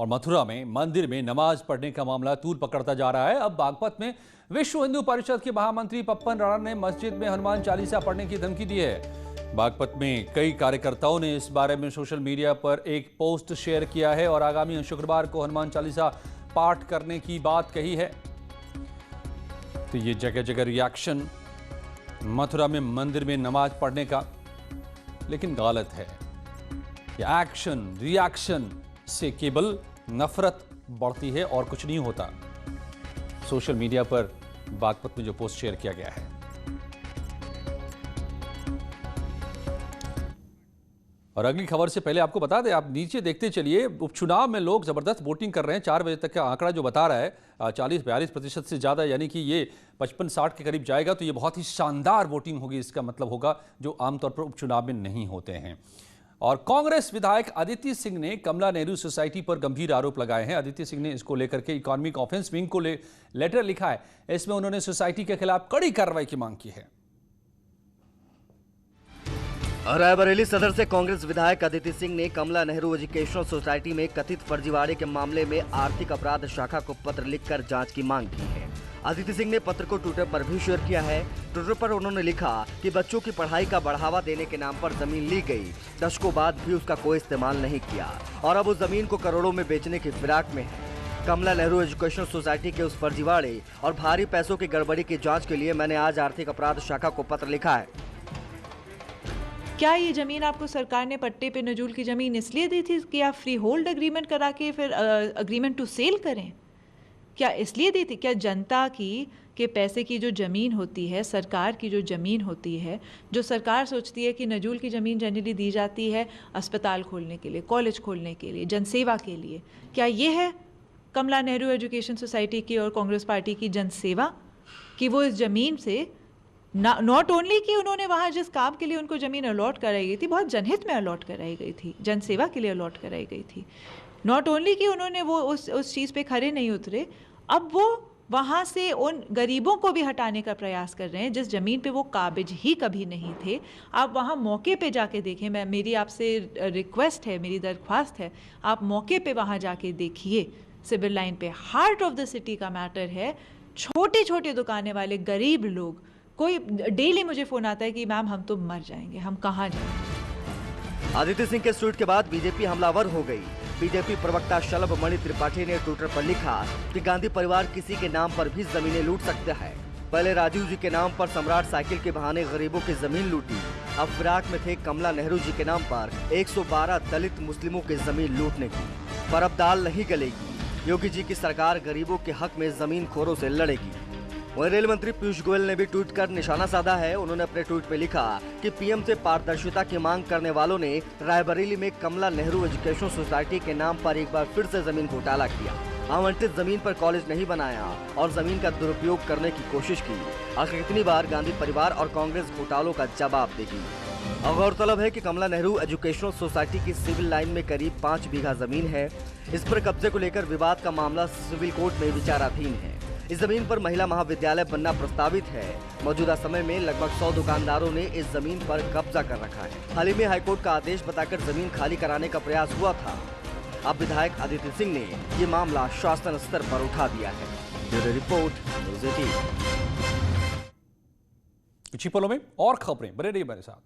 और मथुरा में मंदिर में नमाज पढ़ने का मामला तूल पकड़ता जा रहा है। अब बागपत में विश्व हिंदू परिषद के महामंत्री पप्पन राणा ने मस्जिद में हनुमान चालीसा पढ़ने की धमकी दी है। बागपत में कई कार्यकर्ताओं ने इस बारे में सोशल मीडिया पर एक पोस्ट शेयर किया है और आगामी शुक्रवार को हनुमान चालीसा पाठ करने की बात कही है। तो ये जगह जगह रिएक्शन मथुरा में मंदिर में नमाज पढ़ने का, लेकिन गलत है। ये एक्शन रिएक्शन से केवल नफरत बढ़ती है और कुछ नहीं होता। सोशल मीडिया पर बागपत में जो पोस्ट शेयर किया गया है। और अगली खबर से पहले आपको बता दें, आप नीचे देखते चलिए, उपचुनाव में लोग जबरदस्त वोटिंग कर रहे हैं। 4 बजे तक का आंकड़ा जो बता रहा है 40-42% से ज्यादा, यानी कि ये 55-60 के करीब जाएगा। तो ये बहुत ही शानदार वोटिंग होगी, इसका मतलब होगा जो आमतौर पर उपचुनाव में नहीं होते हैं। और कांग्रेस विधायक अदिति सिंह ने कमला नेहरू सोसाइटी पर गंभीर आरोप लगाए हैं। अदिति सिंह ने इसको लेकर के इकोनॉमिक ऑफेंस विंग को लेटर लिखा है। इसमें उन्होंने सोसाइटी के खिलाफ कड़ी कार्रवाई की मांग की है। रायबरेली सदर से कांग्रेस विधायक अदिति सिंह ने कमला नेहरू एजुकेशनल सोसाइटी में कथित फर्जीवाड़े के मामले में आर्थिक अपराध शाखा को पत्र लिखकर जांच की मांग की है। अदिति सिंह ने पत्र को ट्विटर पर भी शेयर किया है। ट्विटर पर उन्होंने लिखा कि बच्चों की पढ़ाई का बढ़ावा देने के नाम पर जमीन ली गई, दशकों बाद भी उसका कोई इस्तेमाल नहीं किया और अब उस जमीन को करोड़ों में बेचने की फिराक में है। कमला नेहरू एजुकेशनल सोसाइटी के उस फर्जीवाड़े और भारी पैसों की गड़बड़ी की जांच के लिए मैंने आज आर्थिक अपराध शाखा को पत्र लिखा है। क्या ये ज़मीन आपको सरकार ने पट्टे पे नजूल की ज़मीन इसलिए दी थी कि आप फ्री होल्ड एग्रीमेंट करा के फिर एग्रीमेंट टू सेल करें? क्या इसलिए दी थी? क्या जनता के पैसे की जो ज़मीन होती है, सरकार की जो ज़मीन होती है, जो सरकार सोचती है कि नजूल की ज़मीन जनरली दी जाती है अस्पताल खोलने के लिए, कॉलेज खोलने के लिए, जनसेवा के लिए, क्या ये है कमला नेहरू एजुकेशन सोसाइटी की और कांग्रेस पार्टी की जनसेवा कि वो इस ज़मीन से नॉट ओनली कि उन्होंने वहाँ जिस काम के लिए उनको ज़मीन अलॉट कराई गई थी, बहुत जनहित में अलॉट कराई गई थी, जनसेवा के लिए अलॉट कराई गई थी, नॉट ओनली कि उन्होंने वो उस चीज़ पे खरे नहीं उतरे, अब वो वहाँ से उन गरीबों को भी हटाने का प्रयास कर रहे हैं जिस ज़मीन पे वो काबिज ही कभी नहीं थे। आप वहाँ मौके पे जाके देखें, मेरी आपसे रिक्वेस्ट है, मेरी दरख्वास्त है, आप मौके पे वहाँ जाके देखिए। सिविल लाइन पे हार्ट ऑफ द सिटी का मैटर है। छोटे छोटे दुकानें वाले गरीब लोग, कोई डेली मुझे फोन आता है कि मैम हम तो मर जाएंगे, हम कहाँ जाएंगे। अदिति सिंह के ट्वीट के बाद बीजेपी हमलावर हो गई। बीजेपी प्रवक्ता शलभ मणि त्रिपाठी ने ट्विटर पर लिखा कि गांधी परिवार किसी के नाम पर भी जमीनें लूट सकता है। पहले राजीव जी के नाम पर सम्राट साइकिल के बहाने गरीबों की जमीन लूटी, अब फिराक में थे कमला नेहरू जी के नाम पर 112 दलित मुस्लिमों की जमीन लूटने की। पर अब दाल नहीं गलेगी। योगी जी की सरकार गरीबों के हक में जमीन खोरों से लड़ेगी। वहीं रेल मंत्री पीयूष गोयल ने भी ट्वीट कर निशाना साधा है। उन्होंने अपने ट्वीट में लिखा कि पीएम से पारदर्शिता की मांग करने वालों ने रायबरेली में कमला नेहरू एजुकेशन सोसाइटी के नाम पर एक बार फिर से जमीन घोटाला किया, आवंटित जमीन पर कॉलेज नहीं बनाया और जमीन का दुरुपयोग करने की कोशिश की। आखिर कितनी बार गांधी परिवार और कांग्रेस घोटालों का जवाब देगी। गौरतलब है कि कमला नेहरू एजुकेशनल सोसाइटी की सिविल लाइन में करीब 5 बीघा जमीन है। इस पर कब्जे को लेकर विवाद का मामला सिविल कोर्ट में विचाराधीन है। इस जमीन पर महिला महाविद्यालय बनना प्रस्तावित है। मौजूदा समय में लगभग 100 दुकानदारों ने इस जमीन पर कब्जा कर रखा है। हाल ही में हाईकोर्ट का आदेश बताकर जमीन खाली कराने का प्रयास हुआ था। अब विधायक अदिति सिंह ने ये मामला शासन स्तर पर उठा दिया है। Bureau report, news 18। कुछ ही पलों में और खबरें, बने रहिए मेरे साथ।